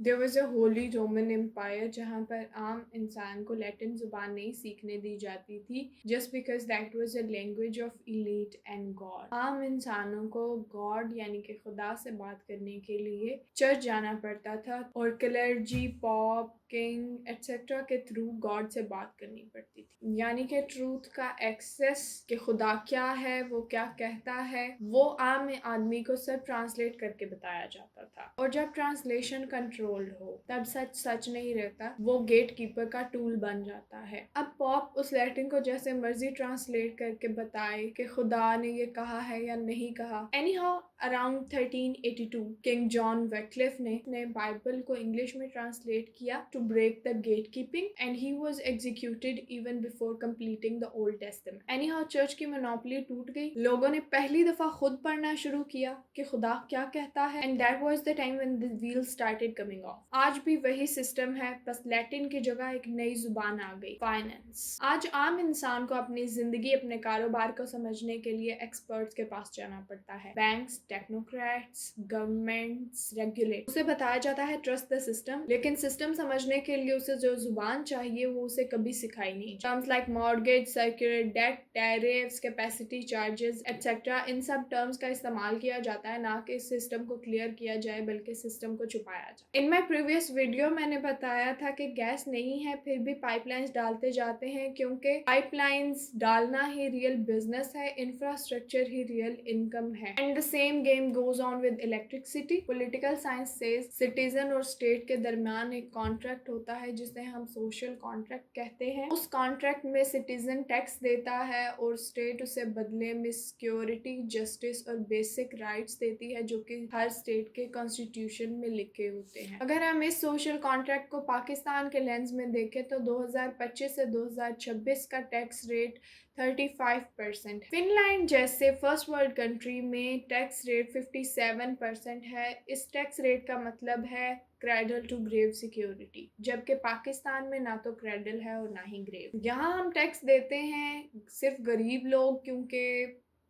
There was a holy Roman empire जहाँ पर आम इंसान को लैटिन ज़ुबान नहीं सीखने दी जाती थी just because that was a language of elite and God. आम इंसानों को गॉड यानी कि खुदा से बात करने के लिए चर्च जाना पड़ता था और क्लर्जी, पॉप, किंग एटसेट्रा के थ्रू गॉड से बात करनी पड़ती थी। यानी कि ट्रूथ का एक्सेस कि खुदा क्या है, वो क्या कहता है, वो आम आदमी को सब ट्रांसलेट करके बताया जाता था। और जब ट्रांसलेशन कंट्रोल्ड हो तब सच सच नहीं रहता, वो गेट कीपर का टूल बन जाता है। अब पॉप उस लैटिन को जैसे मर्जी ट्रांसलेट करके बताए कि खुदा ने ये कहा है या नहीं कहा। Anyhow around 1382 king John Wycliffe ने बाइबल को इंग्लिश में ट्रांसलेट किया to break the gate keeping and he was executed even before completing the Old Testament. Anyhow church की मोनोपोली टूट गई। लोगों ने पहली दफा खुद पढ़ना शुरू किया कि खुदा क्या कहता है and that was the time when the wheel started coming of. आज भी वही सिस्टम है, बस लैटिन की जगह एक नई जुबान आ गई, फाइनेंस। आज आम इंसान को अपनी जिंदगी, अपने कारोबार को समझने के लिए एक्सपर्ट्स के पास जाना पड़ता है। Banks, technocrats, governments, regulate. उसे बताया जाता है ट्रस्ट द सिस्टम, लेकिन सिस्टम समझने के लिए उसे जो जुबान चाहिए वो उसे कभी सिखाई नहीं। Terms like mortgage, circular debt, tariffs, capacity charges etcetera, इन सब टर्म्स का इस्तेमाल किया जाता है, ना कि सिस्टम को क्लियर किया जाए बल्कि सिस्टम को छुपाया जाए। इन माई प्रीवियस वीडियो मैंने बताया था कि गैस नहीं है फिर भी पाइपलाइंस डालते जाते हैं, क्योंकि पाइपलाइंस डालना ही रियल बिजनेस है, इंफ्रास्ट्रक्चर ही रियल इनकम है। And the same game goes on with electricity. Political science says citizen और स्टेट के दरमियान एक कॉन्ट्रैक्ट होता है जिसे हम सोशल कॉन्ट्रैक्ट कहते हैं। उस कॉन्ट्रैक्ट में सिटीजन टैक्स देता है और स्टेट उसे बदले में सिक्योरिटी, जस्टिस और बेसिक राइट्स देती है जो कि हर स्टेट के कॉन्स्टिट्यूशन में लिखे होते हैं। अगर हम इस सोशल कॉन्ट्रैक्ट को पाकिस्तान के लेंस में देखें तो 2025 से 2026 का टैक्स रेट 35%। फिनलैंड जैसे फर्स्ट वर्ल्ड कंट्री में टैक्स रेट 57% है। इस टैक्स रेट का मतलब है क्रेडल टू ग्रेव सिक्योरिटी, जबकि पाकिस्तान में ना तो क्रेडल है और ना ही ग्रेव। यहाँ हम टैक्स देते हैं सिर्फ गरीब लोग, क्योंकि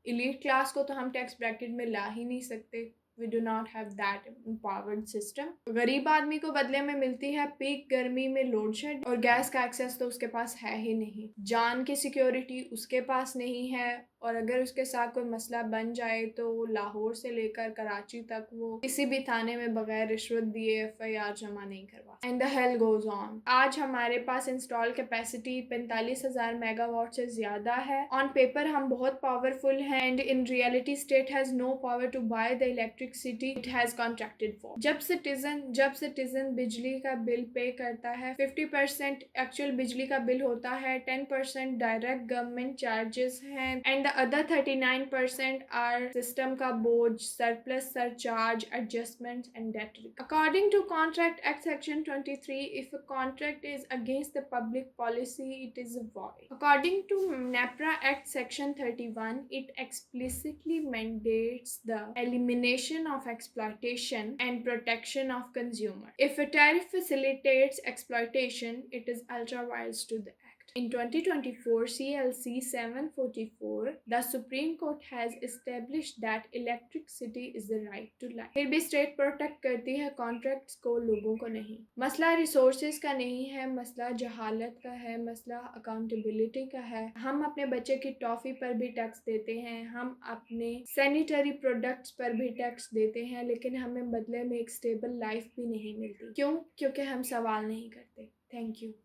इलीट क्लास को तो हम टैक्स ब्रैकेट में ला ही नहीं सकते। We do not have that empowered system। गरीब आदमी को बदले में मिलती है पीक गर्मी में लोड शेड और गैस का एक्सेस तो उसके पास है ही नहीं। जान की सिक्योरिटी उसके पास नहीं है और अगर उसके साथ कोई मसला बन जाए तो वो लाहौर से लेकर कराची तक वो किसी भी थाने में बगैर रिश्वत दिए FIR जमा नहीं करवा। And the hell goes on. आज हमारे पास इंस्टॉल कैपेसिटी 45,000 मेगावाट से ज्यादा है। ऑन पेपर हम बहुत पावरफुल हैं and in reality state has no power to buy the electricity it has contracted for. जब सिटीजन बिजली का बिल पे करता है 50% एक्चुअल बिजली का बिल होता है, 10% डायरेक्ट गवर्नमेंट चार्जेस हैं and the other 39% are system का बोझ, surplus, surcharge, adjustment and debt. According to contract act section 23, if a contract is against the public policy it is void. According to NEPRA Act section 31, it explicitly mandates the elimination of exploitation and protection of consumer. If a tariff facilitates exploitation, it is ultra vires to the act. In 2024 CLC 744, the Supreme Court has established that electricity is the right to life. फिर भी state protect करती है contracts को, लोगों को नहीं। मसला resources का नहीं है, मसला जहालत का है, मसला अकाउंटेबिलिटी का है। हम अपने बच्चे की टॉफी पर भी टैक्स देते हैं, हम अपने सैनिटरी प्रोडक्ट्स पर भी टैक्स देते हैं, लेकिन हमें बदले में एक स्टेबल लाइफ भी नहीं मिलती। क्यों? क्योंकि हम सवाल नहीं करते। Thank you.